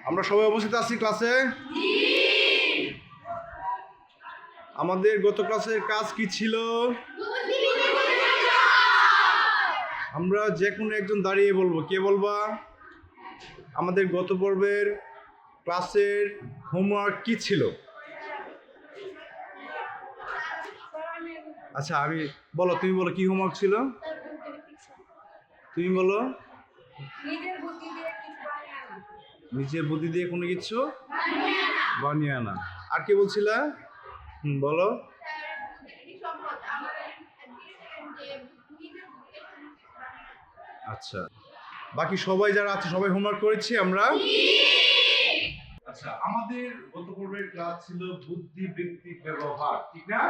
আমরা সবাই উপস্থিত আছি ক্লাসে। আমাদের গত ক্লাসের কাজ কি ছিল? আমরা যে কোনো একজন দাঁড়িয়ে বলবো। কে বলবা? আমাদের গত পর্বের ক্লাসের হোমওয়ার্ক কি ছিল? আচ্ছা আমি বলো, তুমি বলো কি হোমওয়ার্ক ছিল? তুমি বলো। নিজের বুদ্ধি দিয়ে কোনো কিছু বানিয়ে আনা। আর কে বলছিলা? বলো। আচ্ছা, বাকি সবাই যারা আছে সবাই হোমওয়ার্ক করেছি আমরা। আচ্ছা, আমাদের গত পর্বের ক্লাস ছিল বুদ্ধিবৃত্তিক ব্যবহার, ঠিক না?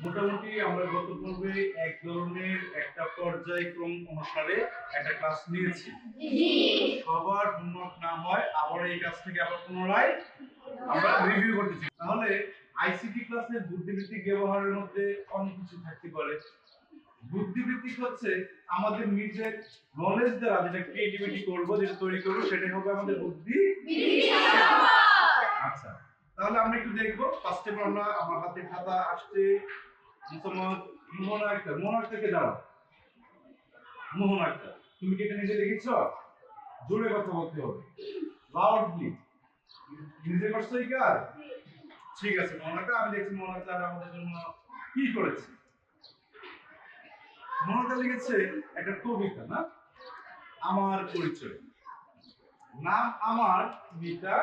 মোটামুটি আমরা গত পর্বে এক ধরনের একটা পর্যায়ক্রম অনুসারে একটা ক্লাস নিয়েছি। সবার হোমওয়ার্ক না হয় আবার এই কাজ থেকে আবার পুনরায় আমরা রিভিউ করতেছি। তাহলে আইসিটি ক্লাসের বুদ্ধিবৃত্তিক ব্যবহারের মধ্যে অনেক কিছু থাকতে পারে। বুদ্ধিবৃত্তিক হচ্ছে আমাদের নিজের নলেজ দ্বারা যেটা ক্রিয়েটিভিটি করব, যেটা তৈরি করব, সেটাই হবে আমাদের বুদ্ধি। আচ্ছা, তাহলে আমরা একটু দেখবো। ফার্স্টে আমরা আমার হাতে খাতা আসছে মোহনা আক্তার কে দাঁড়াও। মোহনা আক্তার, তুমি কি এটা নিজে লিখেছো? জোরে কথা বলতে হবে, লাউডলি। নিজে করছো এই কাজ? ঠিক আছে মোহনা আক্তার, আমি দেখছি মোহনা আক্তার আমাদের জন্য কি করেছে। মোহনা আক্তার লিখেছে একটা কবিতা, না? আমার পরিচয়। নাম আমার মিতা,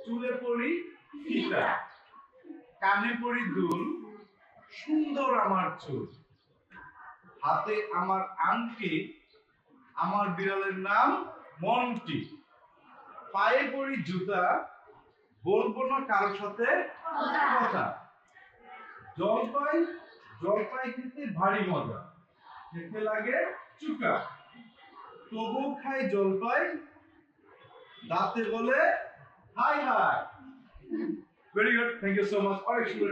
চুলে পড়ি ফিতা, কানে পড়ি দুল, সুন্দর আমার চুল, হাতে আমার আংটি, আমার বিড়ালের নাম মন্টি, পায়ে পড়ি জুতা, বলবো না কারোর সাথে কথা, জলপাই খেতে ভারী মজা, খেতে লাগে চুকা, তবু খাই জলপাই, দাঁতে বলে হাই হাই। Very good, thank you so much. অনেক সুন্দর।